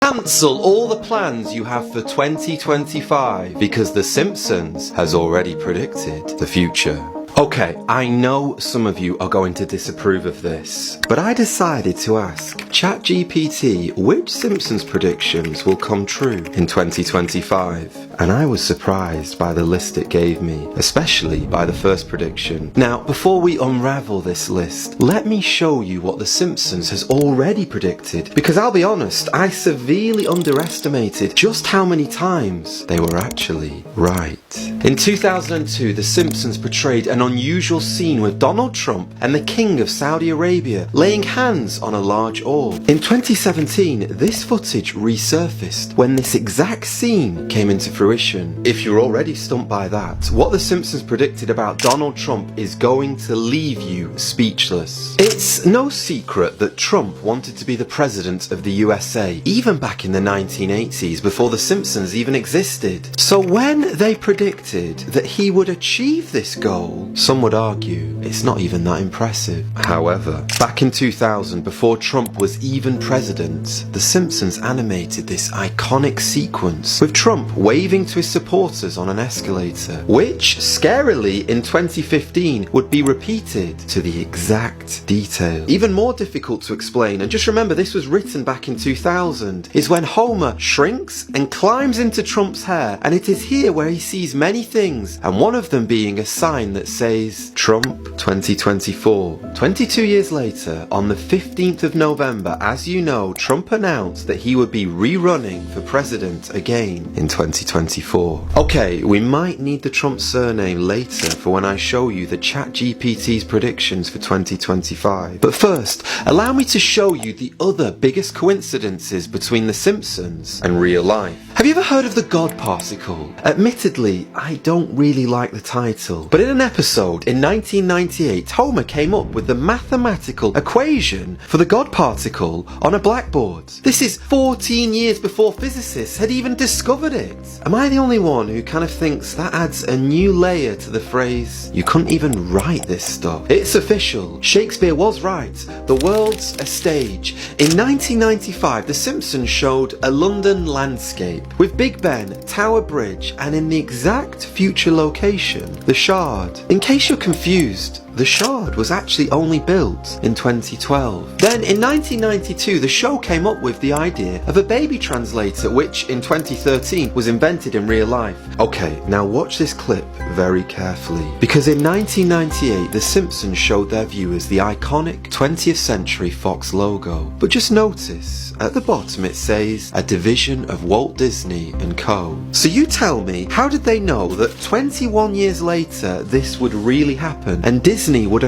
Cancel all the plans you have for 2025 because The Simpsons has already predicted the future. Okay, I know some of you are going to disapprove of this, but I decided to ask ChatGPT which Simpsons predictions will come true in 2025, and I was surprised by the list it gave me, especially by the first prediction. Now, before we unravel this list, let me show you what The Simpsons has already predicted, because I'll be honest, I severely underestimated just how many times they were actually right. In 2002, The Simpsons portrayed an unusual scene with Donald Trump and the King of Saudi Arabia laying hands on a large orb. In 2017, this footage resurfaced when this exact scene came into fruition. If you're already stumped by that, what The Simpsons predicted about Donald Trump is going to leave you speechless. It's no secret that Trump wanted to be the president of the USA, even back in the 1980s, before The Simpsons even existed. So when they predicted that he would achieve this goal, some would argue it's not even that impressive. However, back in 2000, before Trump was even president, The Simpsons animated this iconic sequence with Trump waving to his supporters on an escalator, which, scarily, in 2015 would be repeated to the exact detail. Even more difficult to explain, and just remember this was written back in 2000, is when Homer shrinks and climbs into Trump's hair, and it is here where he sees many things, and one of them being a sign that says Trump 2024. 22 years later, on the 15th of November, as you know, Trump announced that he would be rerunning for president again in 2024. Okay, we might need the Trump surname later for when I show you the ChatGPT's predictions for 2025. But first, allow me to show you the other biggest coincidences between The Simpsons and real life. Have you ever heard of the God particle? Admittedly, I don't really like the title, but in an episode in 1998, Homer came up with the mathematical equation for the God particle on a blackboard. This is 14 years before physicists had even discovered it. Am I the only one who kind of thinks that adds a new layer to the phrase, you couldn't even write this stuff? It's official. Shakespeare was right. The world's a stage. In 1995, The Simpsons showed a London landscape with Big Ben, Tower Bridge, and in the exact future location, the Shard. In case you're confused, the Shard was actually only built in 2012. Then in 1992, the show came up with the idea of a baby translator, which in 2013 was invented in real life. Okay, now watch this clip very carefully, because in 1998, The Simpsons showed their viewers the iconic 20th Century Fox logo. But just notice, at the bottom it says, a division of Walt Disney & Co. So you tell me, how did they know that 21 years later this would really happen, and Disney would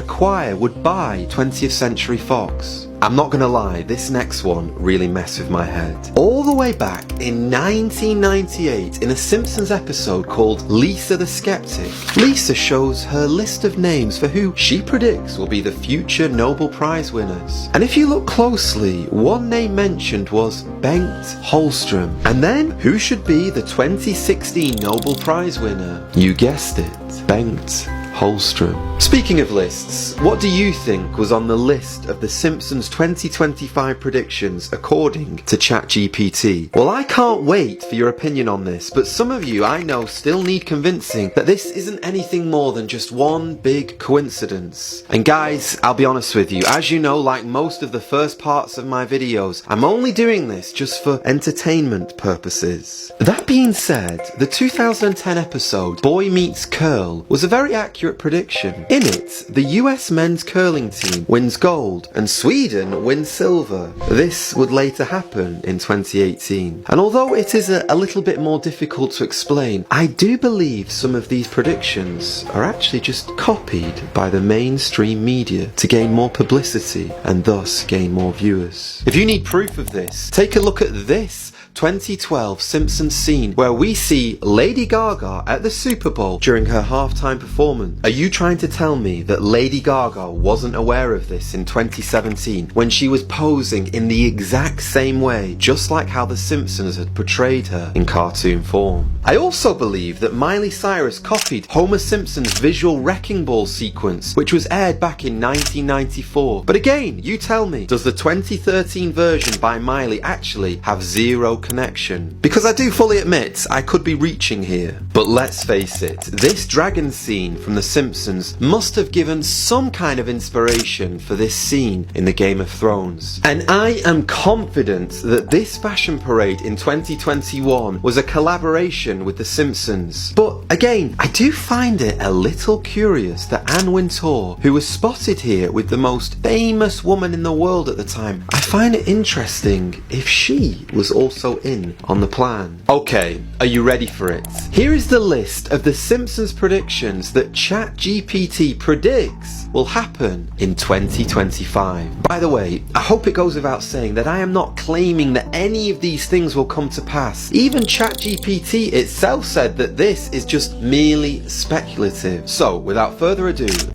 buy 20th Century Fox? I'm not gonna lie, this next one really messed with my head. All the way back in 1998, in a Simpsons episode called Lisa the Skeptic, Lisa shows her list of names for who she predicts will be the future Nobel Prize winners. And if you look closely, one name mentioned was Bengt Holmström. And then, who should be the 2016 Nobel Prize winner? You guessed it, Bengt Holmström. Speaking of lists, what do you think was on the list of The Simpsons 2025 predictions according to ChatGPT? Well, I can't wait for your opinion on this, but some of you I know still need convincing that this isn't anything more than just one big coincidence. And guys, I'll be honest with you, as you know, like most of the first parts of my videos, I'm only doing this just for entertainment purposes. That being said, the 2010 episode Boy Meets Curl was a very accurate prediction. In it, the US men's curling team wins gold and Sweden wins silver. This would later happen in 2018. And although it is a little bit more difficult to explain, I do believe some of these predictions are actually just copied by the mainstream media to gain more publicity and thus gain more viewers. If you need proof of this, take a look at this 2012 Simpsons scene where we see Lady Gaga at the Super Bowl during her halftime performance. Are you trying to tell me that Lady Gaga wasn't aware of this in 2017 when she was posing in the exact same way, just like how the Simpsons had portrayed her in cartoon form? I also believe that Miley Cyrus copied Homer Simpson's visual wrecking ball sequence, which was aired back in 1994. But again, you tell me, does the 2013 version by Miley actually have zero connection? Because I do fully admit I could be reaching here. But let's face it, this dragon scene from The Simpsons must have given some kind of inspiration for this scene in the Game of Thrones. And I am confident that this fashion parade in 2021 was a collaboration with The Simpsons. But again, I do find it a little curious that Anne Wintour, who was spotted here with the most famous woman in the world at the time, I find it interesting if she was also in on the plan. Okay, are you ready for it? Here is the list of the Simpsons predictions that ChatGPT predicts will happen in 2025. By the way, I hope it goes without saying that I am not claiming that any of these things will come to pass. Even ChatGPT itself said that this is just merely speculative. So, without further ado,